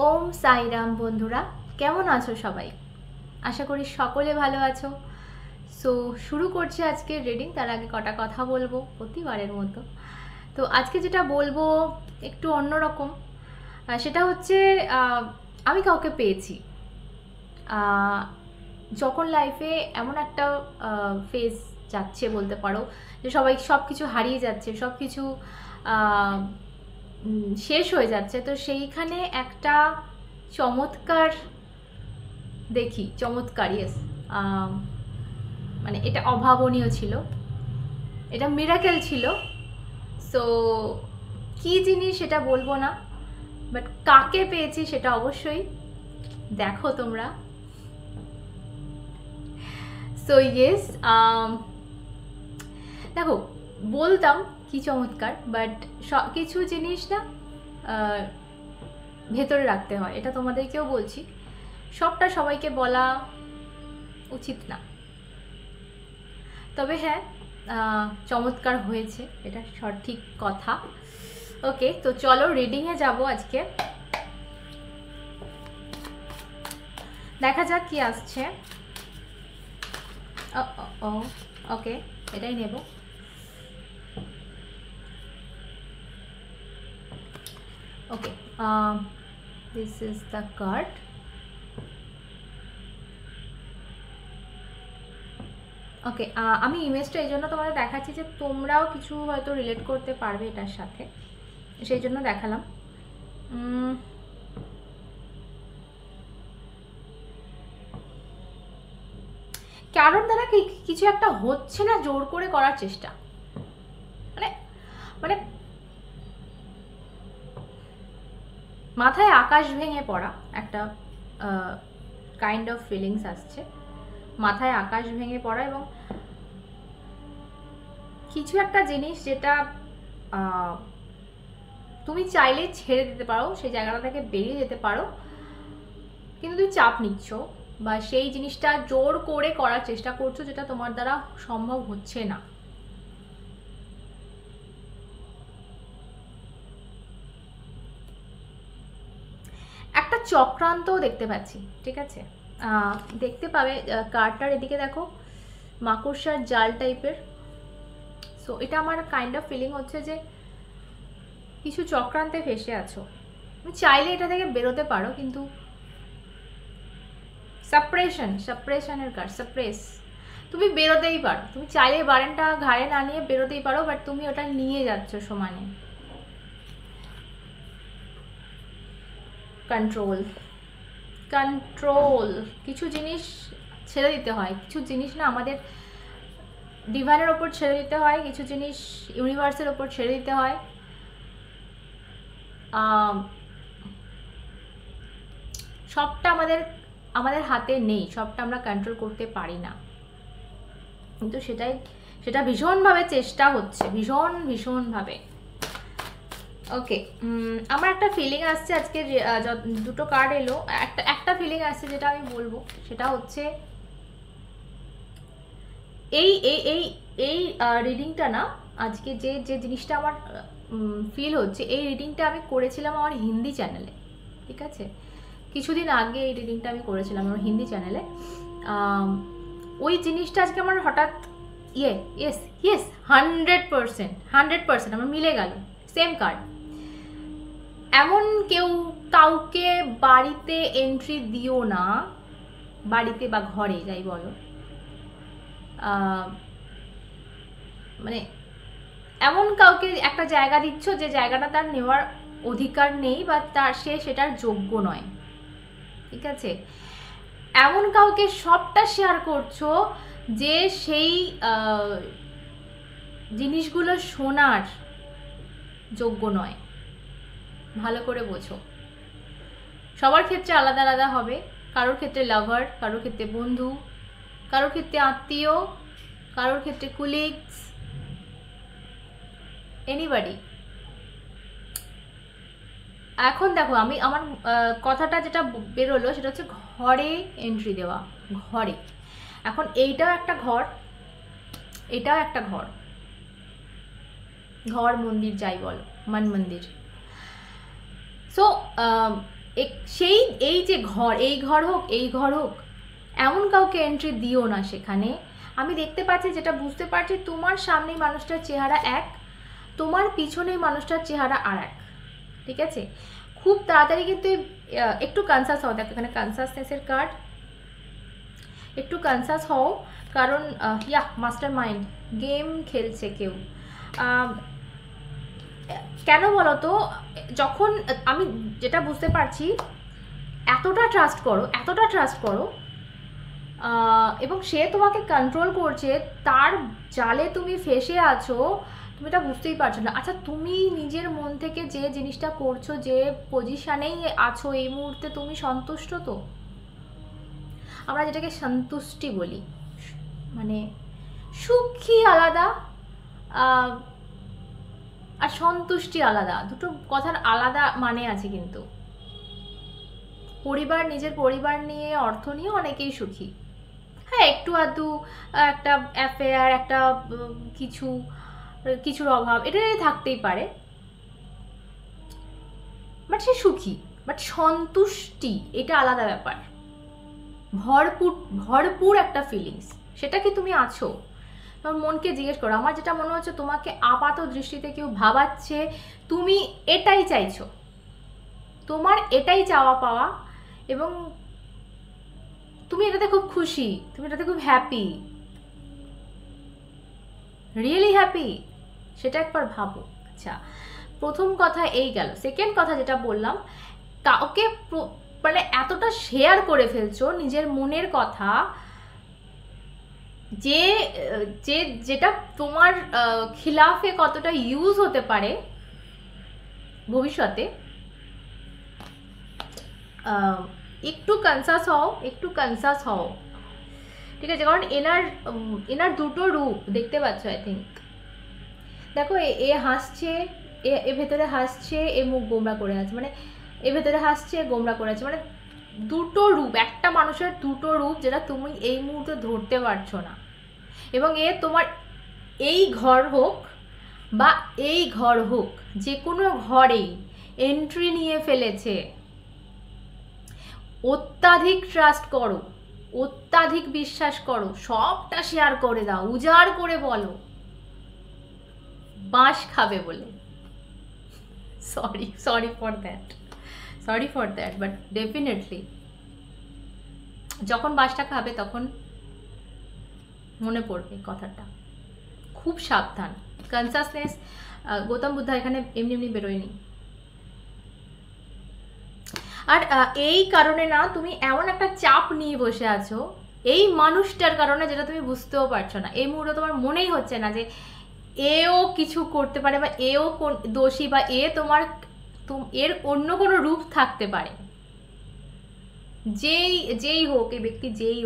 ওম সাইরাম বন্ধুরা, কেমন আছো সবাই? আশা করি সকলে ভালো আছো। সো শুরু করছি আজকের রিডিং। তার আগে কটা কথা বলবো প্রতিবারের মতো। তো আজকে যেটা বলবো একটু অন্যরকম। সেটা হচ্ছে আমি কাউকে পেয়েছি। যখন লাইফে এমন একটা ফেজ যাচ্ছে বলতে পারো যে সবাই সব কিছু হারিয়ে যাচ্ছে, সব কিছু শেষ হয়ে যাচ্ছে, তো সেইখানে একটা চমৎকার দেখি, চমৎকার, ইয়েস, মানে এটা অভাবনীয় ছিল, এটা মিরাকেল ছিল। সো কি জিনিস সেটা বলবো না, বাট কাকে পেয়েছি সেটা অবশ্যই দেখো তোমরা। সো ইয়েস, দেখো, বলতাম কি চমৎকার, বাট কিছু জিনিস না ভেতরে রাখতে হয়, এটা তোমাদেরকেও বলছি। সবটা সবাইকে বলা উচিত না, তবে হ্যাঁ চমৎকার হয়েছে, এটা সঠিক কথা। ওকে, তো চলো রিডিংয়ে যাব আজকে। দেখা যাক কি আসছে। ওকে, এটাই নেব। ওকে, দিস ইজ দ্য কার্ড। ওকে, আমি ইমেজটা এই জন্য তোমাদের দেখাচ্ছি যে তোমরাও কিছু হয়তো রিলেট করতে পারবে এটার সাথে, সেই জন্য দেখালাম। কারোর দ্বারা কিছু একটা হচ্ছে না, জোর করে করার চেষ্টা, মানে মানে মাথায় আকাশ ভেঙে পড়া একটা কাইন্ড অফ ফিলিংস আসছে, মাথায় আকাশ ভেঙে পড়া, এবং কিছু একটা জিনিস যেটা তুমি চাইলে ছেড়ে দিতে পারো, সেই জায়গাটা থেকে বেরিয়ে যেতে পারো, কিন্তু তুমি চাপ নিচ্ছ বা সেই জিনিসটা জোর করে করার চেষ্টা করছো, যেটা তোমার দ্বারা সম্ভব হচ্ছে না। একটা চক্রান্ত দেখতে পাচ্ছি, ঠিক আছে? দেখতে পাবে কার্ডটার এদিকে দেখো, মাকড়সার জাল টাইপের। সো এটা আমার কাইন্ড অফ ফিলিং হচ্ছে যে কিছু চক্রান্তে ফেসে আছো, তুমি চাইলে এটা থেকে বেরোতে পারো, কিন্তু সাপ্রেশনের কার্ড, সাপ্রেস, তুমি বেরোতেই পারো, তুমি চাইলে বারেনটা ঘাড়ে না নিয়ে বেরোতেই পারো, বাট তুমি ওটা নিয়ে যাচ্ছ সমানে। কন্ট্রোল, কিছু জিনিস ছেড়ে দিতে হয়, কিছু জিনিস না আমাদের ডিভাইনের ওপর ছেড়ে দিতে হয়, কিছু জিনিস ইউনিভার্সের ওপর ছেড়ে দিতে হয়। সবটা আমাদের হাতে নেই, সবটা আমরা কন্ট্রোল করতে পারি না, কিন্তু সেটা ভীষণভাবে চেষ্টা হচ্ছে, ভীষণভাবে। ওকে, আমার একটা ফিলিং আসছে আজকে, দুটো কার্ড এলো, একটা ফিলিং আসছে যেটা আমি বলবো, সেটা হচ্ছে এই এই এই এই রিডিংটা না, আজকে যে জিনিসটা আমার ফিল হচ্ছে, এই রিডিংটা আমি করেছিলাম আমার হিন্দি চ্যানেলে, ঠিক আছে? কিছুদিন আগে এই রিডিংটা আমি করেছিলাম আমার হিন্দি চ্যানেলে। ওই জিনিসটা আজকে আমার হঠাৎ ইয়েস 100% আমার মিলে গেল, সেম কার্ড। এমন কাউকে বাড়িতে এন্ট্রি দিও না, বাড়িতে বা ঘরে যাই বলো, মানে এমন কাউকে একটা জায়গা দিচ্ছ যে জায়গাটা তার নেওয়ার অধিকার নেই, বা সে সেটার যোগ্য নয়, ঠিক আছে? এমন কাউকে সবটা শেয়ার করছো যে সেই জিনিসগুলো শোনার যোগ্য নয়। ভালো করে বোঝো, সবার ক্ষেত্রে আলাদা আলাদা হবে, কারোর ক্ষেত্রে লাভার, কারোর ক্ষেত্রে বন্ধু, কারোর ক্ষেত্রে আত্মীয়, কারোর ক্ষেত্রে কুলিগস, এনিবডি। এখন দেখো, আমার কথাটা যেটা বেরোলো সেটা হচ্ছে ঘরে এন্ট্রি দেওয়া, ঘরে। এখন এইটাও একটা ঘর, এটাও একটা ঘর, ঘর মন্দির যাই বলো, মান মন্দির। সো সেই এই যে ঘর, এই ঘর হোক, এই ঘর হোক, এমন কাউকে এন্ট্রি দিও না সেখানে। আমি দেখতে পাচ্ছি, যেটা বুঝতে পারছি, তোমার সামনে মানুষটার চেহারা এক, তোমার পিছনে মানুষটার চেহারা আর এক, ঠিক আছে? খুব তাড়াতাড়ি কিন্তু একটু কনসাস হও। দেখো এখানে কনসাসনেসের কার্ড, একটু কনসাস হও, কারণ মাস্টার মাইন্ড গেম খেলছে কেউ। কেন বলো তো, যখন আমি যেটা বুঝতে পারছি, এতটা ট্রাস্ট করো, এতটা ট্রাস্ট করো, এবং সে তোমাকে কন্ট্রোল করছে, তার জালে তুমি ফেসে আছো, তুমি এটা বুঝতেই পারছো না। আচ্ছা, তুমি নিজের মন থেকে যে জিনিসটা করছো, যে পজিশানেই আছো এই মুহূর্তে, তুমি সন্তুষ্ট তো? আমরা যেটাকে সন্তুষ্টি বলি, মানে সুখী আলাদা আর সন্তুষ্টি আলাদা, দুটো কথার আলাদা মানে আছে। কিন্তু পরিবার, নিজের পরিবার নিয়ে, অর্থ নিয়ে অনেকেই সুখী। হ্যাঁ, একটু আধটু একটা অ্যাফেয়ার, একটা কিছুর অভাব, এটা থাকতেই পারে, বাট সে সুখী। বাট সন্তুষ্টি এটা আলাদা ব্যাপার, ভরপুর ভরপুর একটা ফিলিংস। সেটা কি তুমি আছো? তোমার মনকে জিজ্ঞেস করো। আমার যেটা মনে হচ্ছে, তোমাকে আপাত দৃষ্টিতে কেউ ভাবাচ্ছে, তুমি এটাই চাইছো, তোমার এটাই চাওয়া পাওয়া, এবং তুমি এটাতে খুব খুশি, তুমি এটাতে খুব হ্যাপি, রিয়েলি হ্যাপি, সেটা একবার ভাবো। আচ্ছা, প্রথম কথা এই গেল। সেকেন্ড কথা যেটা বললাম, কাউকে মানে এতটা শেয়ার করে ফেলছো নিজের মনের কথা, যেটা তোমার খিলাফে কতটা ইউজ হতে পারে ভবিষ্যতে। একটু কনসাস হও, একটু কনসাস হও, ঠিক আছে? কারণ এনার দুটো রূপ দেখতে পাচ্ছ, আই থিঙ্ক। দেখো, এ হাসছে, এ ভেতরে হাসছে, এ মুখ গোমরা করে আছে, মানে এ ভেতরে হাসছে, গোমরা করে আছে, মানে দুটো রূপ, একটা মানুষের দুটো রূপ, যেটা তুমি এই মুহূর্তে ধরতে পারছো না। এবং এ তোমার এই ঘর হোক বা এই ঘর হোক, যে কোনো ঘরেই এন্ট্রি নিয়ে ফেলেছে। অত্যাধিক ট্রাস্ট করো, অত্যাধিক বিশ্বাস করো, সবটা শেয়ার করে দাও, উজাড় করে বলো, বাঁশ খাবে বলে। Sorry for that, but definitely যখন বাঁশটা খাবে তখন মনে পড়বে কথাটা। খুব সাবধান। কনসাসনেস, গৌতম বুদ্ধা এখানে এমনি এমনি বেরোয়নি। আর এই কারণে না, তুমি এমন একটা চাপ নিয়ে বসে আছো এই মানুষটার কারণে, যেটা তুমি বুঝতেও পারছো না। এই মুহূর্তে তোমার মনেই হচ্ছে না যে এও কিছু করতে পারে, বা এও দোষী, বা এর অন্য কোনো রূপ থাকতে পারে। যেই হোক, এই ব্যক্তি যেই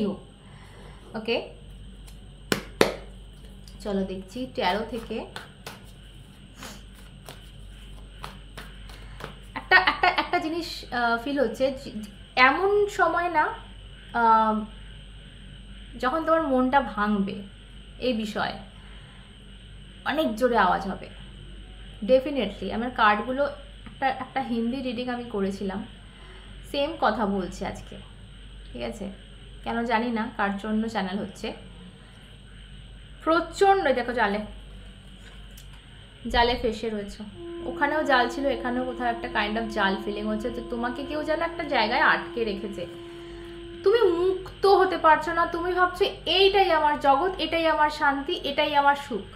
হোক। ওকে, চলো দেখছি ট্যারো থেকে একটা জিনিস ফিল হচ্ছে। এমন সময় না যখন তোমার মনটা ভাঙবে, এই বিষয়ে অনেক জোরে আওয়াজ হবে ডেফিনেটলি। আমার কার্ডগুলো একটা হিন্দি রিডিং আমি করেছিলাম, সেম কথা বলছে আজকে, ঠিক আছে? কেন জানি না, কার জন্য চ্যানেল হচ্ছে প্রচণ্ড। দেখো, জালে ফেসে রয়েছে, ওখানেও জাল ছিল, এখানেও কোথাও একটা কাইন্ড অফ জাল ফিলিং হচ্ছে। তো তোমাকে কেউ যেন একটা জায়গায় আটকে রেখেছে, তুমি মুক্ত হতে পারছো না। তুমি ভাবছো এইটাই আমার জগৎ, এটাই আমার শান্তি, এটাই আমার সুখ।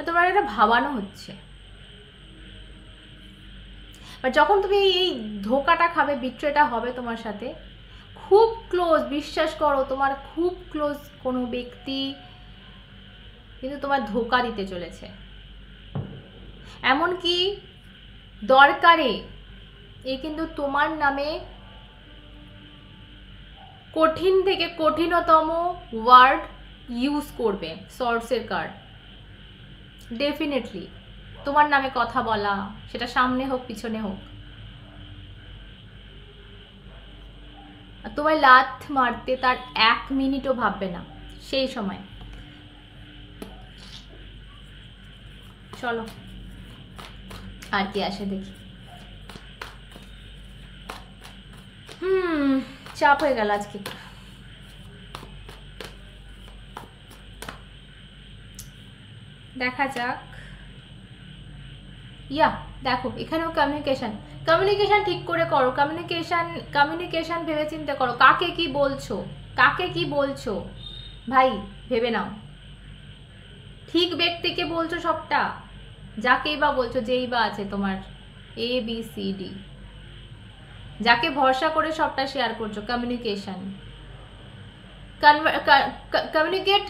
তোমার এটা ভাবানো হচ্ছে। বাট যখন তুমি এই ধোকাটা খাবে, বিট্রেটা হবে তোমার সাথে, খুব ক্লোজ, বিশ্বাস করো, তোমার খুব ক্লোজ কোনো ব্যক্তি কিন্তু তোমার ধোকা দিতে চলেছে। এমনকি দরকারে এ কিন্তু তোমার নামে কঠিন থেকে কঠিনতম ওয়ার্ড ইউজ করবে। সর্টসের কার্ড, ডেফিনেটলি তোমার নামে কথা বলা, সেটা সামনে হোক পিছনে হোক, তোমায় লাথ মারতে তার 1 মিনিটও ভাববে না সেই সময়। চলো আর কি আসে দেখি। চাপ হয়ে গেল আজকে। দেখা যাক। ইয়া দেখো এখানেও কমিউনিকেশন ঠিক করে করো। কমিউনিকেশন ভেবে চিন্তে করো, কাকে কি বলছো ভাই, ভেবে নাও। ঠিক ব্যক্তিকে বলছো সবটা, যাকেই বা বলছো, যেই বা আছে তোমার ABCD, যাকে ভরসা করে সবটা শেয়ার করছো। কমিউনিকেট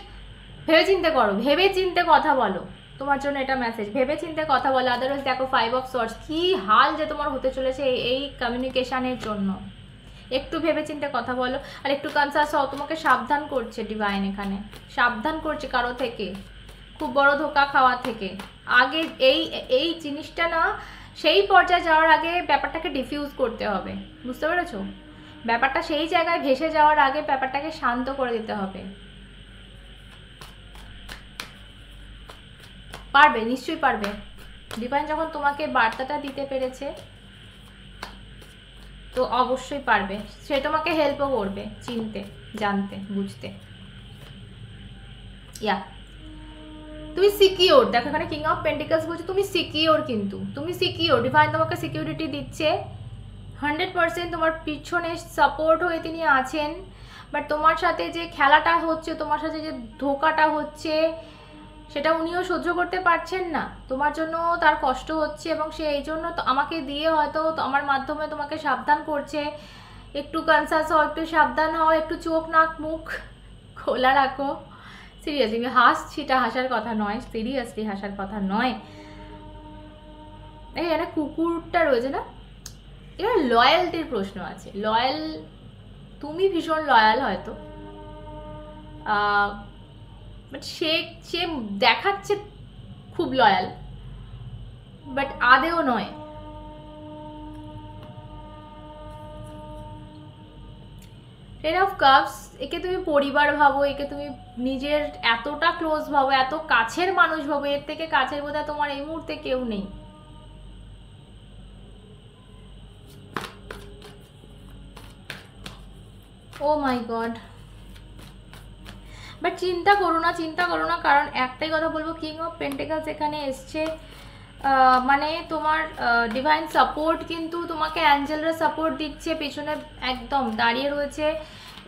ভেবে চিন্তে করো, ভেবে চিন্তে কথা বলো। তোমার জন্য এটা মেসেজ, ভেবে চিন্তে কথা বলো। আদারওয়াইজ দেখো 5 অফ সোর্ডস, কি হাল যে তোমার হতে চলেছে এই কমিউনিকেশনের জন্য। একটু ভেবে চিন্তে কথা বলো, আর একটু কনসাস হও। তোমাকে সাবধান করছে ডিভাইন, এখানে সাবধান করছে কারো থেকে, খুব বড় ধোকা খাওয়া থেকে। আগে এই জিনিসটা না, সেই পর্যায়ে যাওয়ার আগে ব্যাপারটাকে ডিফিউজ করতে হবে, বুঝতে পেরেছো? ব্যাপারটা সেই জায়গায় ভেসে যাওয়ার আগে ব্যাপারটাকে শান্ত করে দিতে হবে। পারবে, নিশ্চয়ই পারবে। ডিভাইন যখন তোমাকে বার্তাটা দিতে পেরেছে তো অবশ্যই পারবে। সে তোমাকে হেল্পও করবে চিনতে, জানতে, বুঝতে। ইয়া তুমি সিকিওর, দেখো এখানে কিং অফ পেন্টিকলস বলছে তুমি সিকিওর, কিন্তু তুমি সিকিওর। ডিভাইন তোমাকে সিকিউরিটি দিচ্ছে 100%। তোমার পিছনে সাপোর্ট হয়ে তিনি আছেন। বাট তোমার সাথে যে খেলাটা হচ্ছে, তোমার সাথে যে ধোকাটা হচ্ছে, সেটা উনিও সহ্য করতে পারছেন না। তোমার জন্য তার কষ্ট হচ্ছে, এবং সে এই জন্য আমাকে দিয়ে হয়তো আমার মাধ্যমে তোমাকে সাবধান করছে। একটু কনসাস হও, একটু সাবধান হও, একটু চোখ নাক মুখ খোলা রাখো। সিরিয়াসলি হাসছি, এটা হাসার কথা নয়, সিরিয়াসলি হাসার কথা নয়। এই এখানে কুকুরটা রয়েছে না, এবার লয়ালটির প্রশ্ন আছে। লয়াল, তুমি ভীষণ লয়াল হয়তো, বাট সে দেখাচ্ছে খুব লয়াল, বাট আদেও নয়। টেন অফ কাপস, একে তুমি পরিবার ভাবো, একে তুমি নিজের এতটা ক্লোজ ভাবো, এত কাছের মানুষ ভাবো। এর থেকে কাছের বোধহয় তোমার এই মুহূর্তে কেউ নেই। ও মাই গড, বাট চিন্তা করো না, কারণ একটাই কথা বলবো, কিং অফ পেন্টিকলস এখানে এসছে, মানে তোমার ডিভাইন সাপোর্ট, কিন্তু তোমাকে অ্যাঞ্জেলরা সাপোর্ট দিচ্ছে, পেছনে একদম দাঁড়িয়ে রয়েছে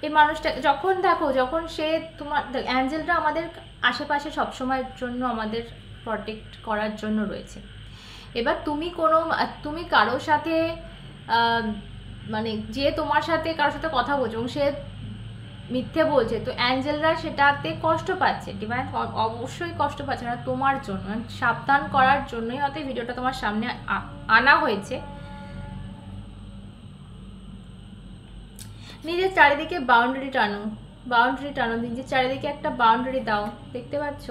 এই মানুষটা। যখন দেখো, যখন সে তোমার, অ্যাঞ্জেলরা আমাদের আশেপাশে সবসময়ের জন্য আমাদের প্রটেক্ট করার জন্য রয়েছে। এবার তুমি কারোর সাথে মানে যে তোমার সাথে কারোর সাথে কথা বলছো এবং সে মিথ্যে বলছে, তো অ্যাঞ্জেলরা সেটাতে কষ্ট পাচ্ছে। ডিভাইন অবশ্যই কষ্ট পাচ্ছে না তোমার জন্য, সাবধান করার জন্যই হয়তো ভিডিওটা তোমার সামনে আনা হয়েছে। নিজের চারিদিকে বাউন্ডারি টানো, নিজের চারিদিকে একটা বাউন্ডারি দাও। দেখতে পাচ্ছ,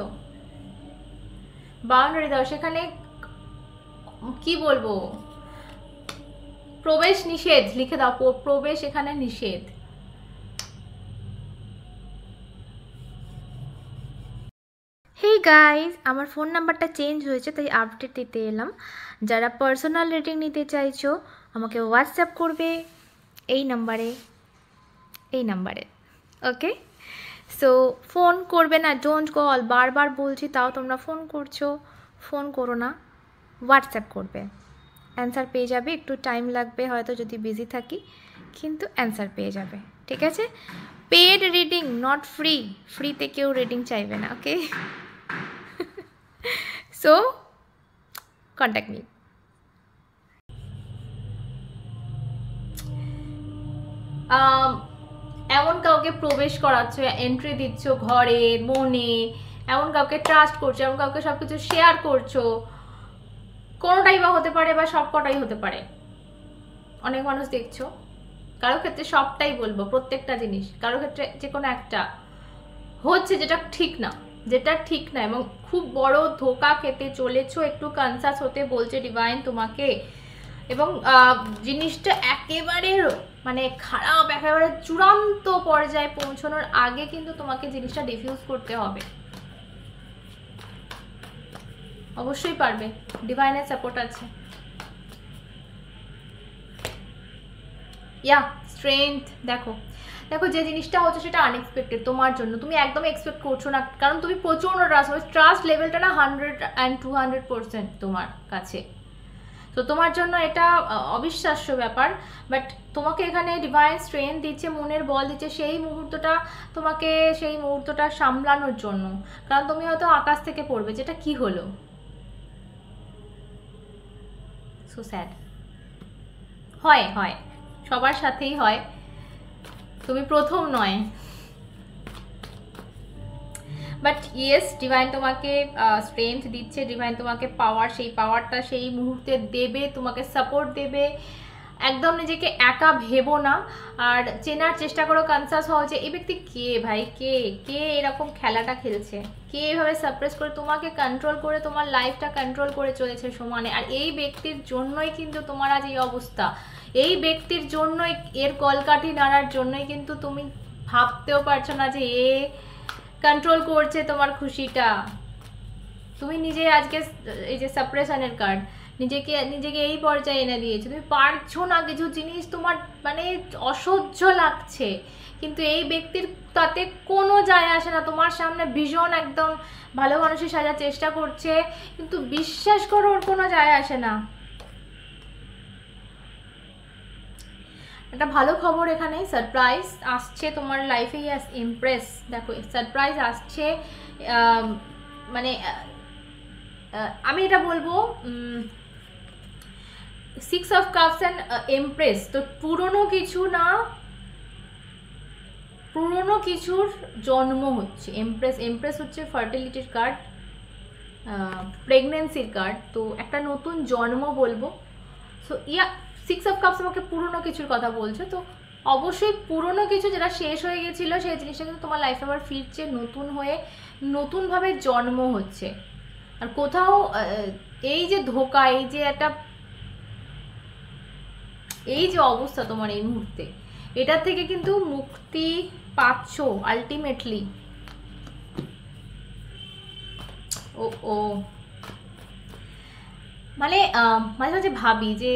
বাউন্ডারি দাও। সেখানে কি বলবো, প্রবেশ নিষেধ লিখে দাও, প্রবেশ এখানে নিষেধ। হেই গাইজ, আমার ফোন নাম্বারটা চেঞ্জ হয়েছে, তাই আপডেট দিতে এলাম। যারা পার্সোনাল রেটিং নিতে চাইছো আমাকে হোয়াটসঅ্যাপ করবে এই নাম্বারে, ওকে? সো ফোন করবে না, ডোন্ট কল। বারবার বলছি, তাও তোমরা ফোন করছো। ফোন করো না, হোয়াটসঅ্যাপ করবে। অ্যান্সার পেয়ে যাবে, একটু টাইম লাগবে হয়তো যদি বিজি থাকি, কিন্তু অ্যান্সার পেয়ে যাবে, ঠিক আছে? Paid reading, not free. ফ্রিতে কেউ রিডিং চাইবে না, ওকে? So contact me. এমন কাউকে প্রবেশ করাচ্ছ, এন্ট্রি দিচ্ছ ঘরে, মনে, এমন কাউকে ট্রাস্ট করছো, এমন কাউকে সব কিছু শেয়ার করছো। কোনোটাই বা হতে পারে, বা সব কটাই হতে পারে। অনেক মানুষ দেখছো, কারো ক্ষেত্রে সবটাই বলবো, প্রত্যেকটা জিনিস, কারো ক্ষেত্রে যে কোনো একটা হচ্ছে যেটা ঠিক না, এবং খুব বড় ধোকা খেতে চলেছো। একটু কনসাস হতে বলছে ডিভাইন তোমাকে, এবং জিনিসটা একেবারে মানে খারাপ, একেবারে চূড়ান্ত পর্যায়ে পৌঁছানোর আগে কিন্তু তোমাকে জিনিসটা ডিফিউজ করতে হবে। অবশ্যই পারবে, ডিভাইনের সাপোর্ট আছে। ইয়া স্ট্রেংথ, দেখো দেখো যে জিনিসটা হচ্ছে সেটা আনএক্সপেক্টেড তোমার জন্য, তুমি একদম এক্সপেক্ট করছো না, কারণ তুমি প্রচণ্ড ট্রাস্ট লেভেলটা না 100 and 200% তোমার কাছে। তো তোমার জন্য এটা অবিশ্বাস্য ব্যাপার, বাট তোমাকে এখানে ডিভাইন স্ট্রেংথ দিচ্ছে, মনের বল দিচ্ছে সেই মুহূর্তটা সামলানোর জন্য। কারণ তুমি হয়তো আকাশ থেকে পড়বে, যেটা কি হলো, সো স্যাড। হয় হয়, সবার সাথেই হয়, তুমি প্রথম নয়। বাট ইয়েস, ডিভাইন তোমাকে স্ট্রেংথ দিচ্ছে, ডিভাইন তোমাকে পাওয়ার, সেই পাওয়ারটা সেই মুহূর্তে দেবে, তোমাকে সাপোর্ট দেবে। একদম নিজেকে একা ভেবো না, আর চেনার চেষ্টা করো, কনসাস হও যে এই ব্যক্তি কে ভাই, কে এরকম খেলাটা খেলছে, কে এভাবে সাপ্রেস করে তোমাকে কন্ট্রোল করে তোমার লাইফটা কন্ট্রোল করে চলেছে সমানে। আর এই ব্যক্তির জন্যই কিন্তু তোমার আজ এই অবস্থা, এই ব্যক্তির জন্যই, এর কলকাঠি নাড়ার জন্যই কিন্তু তুমি ভাবতেও পারছো না যে এ কন্ট্রোল করছে তোমার খুশিটা। তুমি নিজে আজকে এই যে সাপ্রেশনের কার্ড, নিজেকে এই পর্যায়ে এনে দিয়েছো, তুমি পারছো না, কিছু জিনিস তোমার মানে অসহ্য লাগছে, কিন্তু এই ব্যক্তির তাতে কোনো যায় আসে না। তোমার সামনে ভীষণ একদম ভালো মানুষের সাজার চেষ্টা করছে, কিন্তু বিশ্বাস করো ওর কোনো যায় আসে না। একটা ভালো খবর এখানে, সারপ্রাইজ আসছে তোমার লাইফে। ইয়াস, ইমপ্রেস, দেখো সারপ্রাইজ আসছে। মানে আমি এটা বলবো 6 of Cups and এমপ্রেস, তো পুরনো কিছু না, পুরনো কিছুর জন্ম হচ্ছে। এমপ্রেস হচ্ছে ফার্টিলিটির কার্ড, প্রেগনেন্সির কার্ড, তো একটা নতুন জন্ম বলবো। সো ইয়া 6 of Cups আমাকে পুরনো কিছুর কথা বলছে, তো অবশ্যই পুরনো কিছু যেটা শেষ হয়ে গেছিল সেই জিনিসটা কিন্তু তোমার লাইফে আবার ফিরছে, নতুন হয়ে নতুনভাবে জন্ম হচ্ছে। আর কোথাও এই যে ধোকা, এই যে অবস্থা তোমার এই মুহূর্তে, এটার থেকে কিন্তু মুক্তি পাচ্ছ আলটিমেটলি। ও মানে মাঝে মাঝে ভাবি যে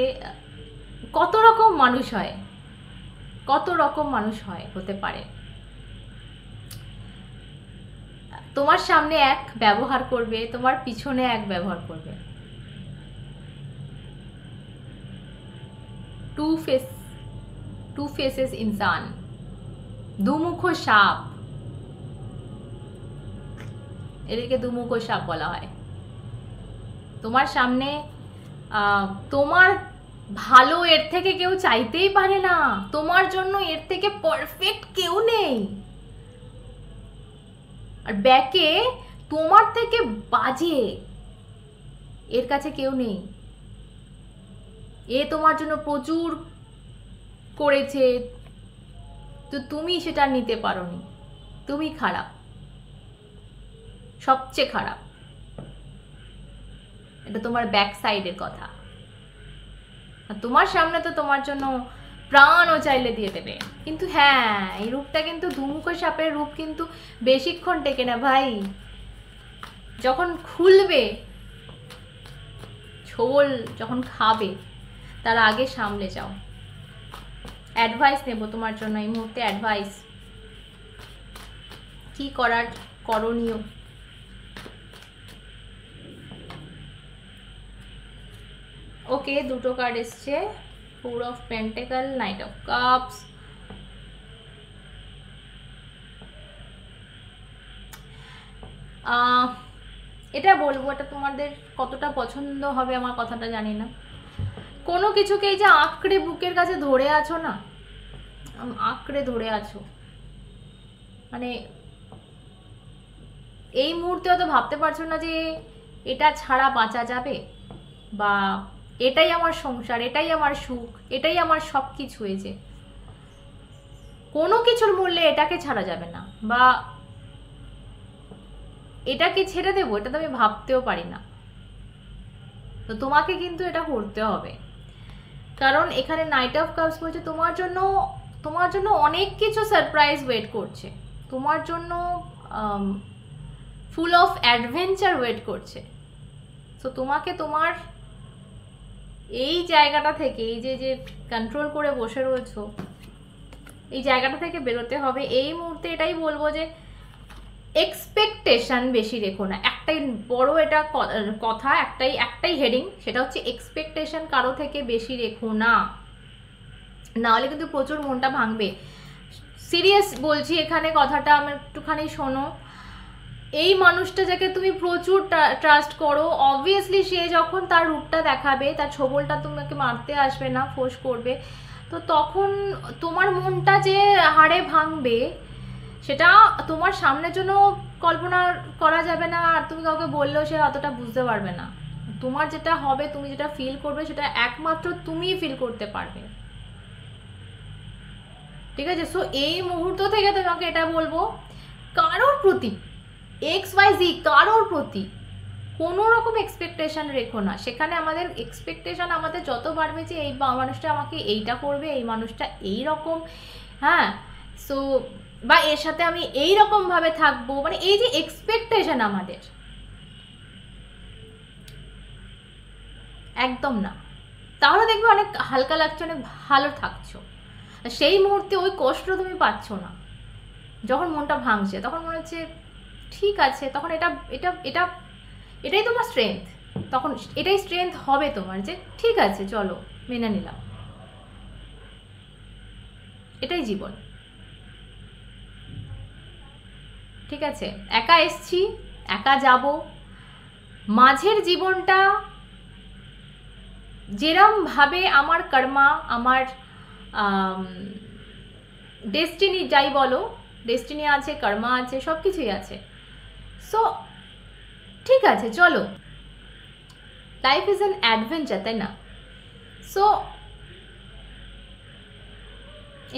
কত রকম মানুষ হয় হতে পারে। তোমার সামনে এক ব্যবহার করবে, তোমার পিছনে এক ব্যবহার করবে। টু ফেসেস ইনসান, দুমুখো সাপ, এদেরকে দুমুখো সাপ বলা হয়। তোমার সামনে তোমার ভালো এর থেকে কেউ চাইতেই পারে না, তোমার জন্য এর থেকে পারফেক্ট কেউ নেই। আর ব্যাকে তোমার থেকে বাজে এর কাছে কেউ নেই। এ তোমার জন্য প্রচুর করেছে, তো তুমি সেটা নিতে পারোনি, তুমি খারাপ, সবচেয়ে খারাপ। এটা তোমার ব্যাক সাইডের কথা। আর তোমার সামনে তো তোমার জন্য প্রাণও চাইলে দিয়ে দেবে, কিন্তু হ্যাঁ, এই রূপটা কিন্তু ধুমুকো সাপের রূপ কিন্তু বেশিক্ষণ টেকে না ভাই। যখন খুলবে, ছোল যখন খাবে, তার আগে সামলে যাও। অ্যাডভাইস নেব তোমার জন্য এই মুহূর্তে, অ্যাডভাইস কি করার করণীয়। ওকে, দুটো কার্ড এসছে, 4 of Pentacle, Knight of Cups। এটা বলবো, এটা তোমাদের কতটা পছন্দ হবে আমার কথাটা জানি না। কোনো কিছুকে এই যে আঁকড়ে বুকের কাছে ধরে আছো না, আঁকড়ে ধরে আছো, মানে এই মুহূর্তে হয়তো ভাবতে পারছো না যে এটা ছাড়া বাঁচা যাবে, বা এটাই আমার সংসার, এটাই আমার সুখ, এটাই আমার সব কিছু হয়েছে। কোনো কিছুর মূল্যে এটাকে ছাড়া যাবে না, বা এটাকে ছেড়ে দেবো, এটা তো আমি ভাবতেও পারি না। তো তোমাকে কিন্তু এটা করতে হবে, কারণ এখানে নাইট অফ কাপস বলছে তোমার জন্য অনেক কিছু সারপ্রাইজ ওয়েট করছে, তোমার জন্য ফুল অফ অ্যাডভেঞ্চার ওয়েট করছে। সো তোমাকে তোমার এই জায়গাটা থেকে, এই যে যে কন্ট্রোল করে বসে রয়েছো, এই জায়গাটা থেকে বেরোতে হবে। এই মুহূর্তে এটাই বলবো যে এক্সপেকটেশন বেশি রেখো না। একটাই বড় এটা কথা, একটাই হেডিং, সেটা হচ্ছে এক্সপেকটেশন কারো থেকে বেশি রেখো না, নাহলে কিন্তু প্রচুর মনটা ভাঙবে। সিরিয়াস বলছি এখানে কথাটা, আমার একটুখানি শোনো। এই মানুষটা যাকে তুমি প্রচুর ট্রাস্ট করো, অবভিয়াসলি সে যখন তার রূপটা দেখাবে, তার ছোবলটা তোমাকে মারতে আসবে না, ফোর্স করবে, তো তখন তোমার মনটা যে হাড়ে ভাঙবে সেটা তোমার সামনের জন্য কল্পনা করা যাবে না, আর তুমি কাউকে বললেও সে অতটা বুঝতে পারবে না। তোমার যেটা হবে, তুমি যেটা ফিল করবে, সেটা একমাত্র তুমিই ফিল করতে পারবে, ঠিক আছে? সো এই মুহূর্ত থেকে তোমাকে এটা বলবো, কারোর প্রতি XYZ কারোর প্রতি কোনো রকম এক্সপেকটেশন রেখো না। সেখানে আমাদের এক্সপেকটেশন আমাদের যত বাড়বে যে এই মানুষটা আমাকে এইটা করবে, এই মানুষটা এই রকম, হ্যাঁ, সো বা এর সাথে আমি এই রকম ভাবে থাকবো, মানে এই যে এক্সপেকটেশন আমাদের, একদম না। তাহলে দেখবে অনেক হালকা লাগছে, অনেক ভালো থাকছো। সেই মুহূর্তে ওই কষ্ট তুমি পাচ্ছ না। যখন মনটা ভাঙছে তখন মনে হচ্ছে ঠিক আছে, তখন এটা এটা এটা এটাই তোমার স্ট্রেংথ, তখন এটাই স্ট্রেংথ হবে তোমার, যে ঠিক আছে চলো মেনে নিলাম, এটাই জীবন, ঠিক আছে? একা এসছি, একা যাব, মাঝের জীবনটা যেরম ভাবে আমার কর্মা, আমার ডেস্টিনি, যাই বলো, ডেস্টিনি আছে, কর্মা আছে, সব কিছুই আছে। সো ঠিক আছে চলো, লাইফ ইজ অ্যান অ্যাডভেঞ্চার, তাই না? So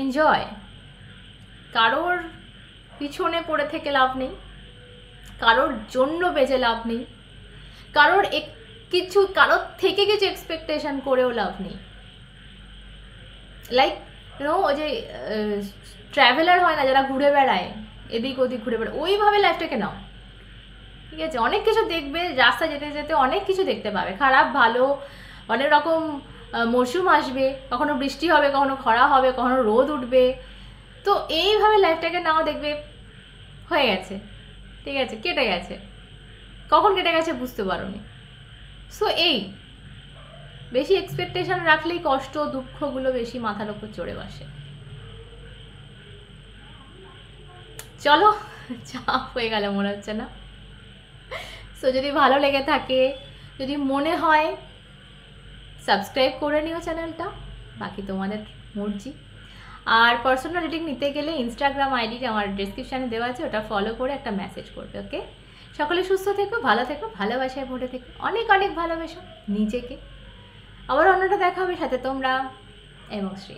enjoy. কারোর পিছনে পড়ে থেকে লাভ নেই, কারোর জন্য বেঁচে লাভ নেই, কারোর কারোর থেকে কিছু এক্সপেকটেশন করেও লাভ নেই। লাইক ওই যে ট্রাভেলার হয় না, যারা ঘুরে বেড়ায়, এদিক ওদিক ঘুরে বেড়ায়, ওইভাবে লাইফটাকে নাও, ঠিক আছে? অনেক কিছু দেখবে, রাস্তা যেতে যেতে অনেক কিছু দেখতে পাবে, খারাপ ভালো, অনেক রকম মরশুম আসবে, কখনো বৃষ্টি হবে, কখনো খরা হবে, কখনো রোদ উঠবে। তো এইভাবে লাইফটাকে নাও, দেখবে হয়ে গেছে, ঠিক আছে, কেটে গেছে, কখন কেটে গেছে বুঝতে পারোনি। সো এই বেশি এক্সপেকটেশন রাখলেই কষ্ট দুঃখগুলো বেশি মাথার উপর চড়ে বসে। চলো, চাপ হয়ে গেল মনে হচ্ছে না? সো যদি ভালো লেগে থাকে, যদি মনে হয়, সাবস্ক্রাইব করে নিও চ্যানেলটা, বাকি তোমাদের মর্জি। আর পার্সোনাল রিডিং নিতে গেলে ইনস্টাগ্রাম আইডি আমার ডেসক্রিপশানে দেওয়া আছে, ওটা ফলো করে একটা মেসেজ করবে, ওকে? সকলে সুস্থ থেকো, ভালো থেকো, ভালোবাসায় ভরে থেকো, অনেক অনেক ভালোবেসো নিজেকে। আবার অন্যটা দেখা হবে, সাথে তোমরা এবং শ্রী।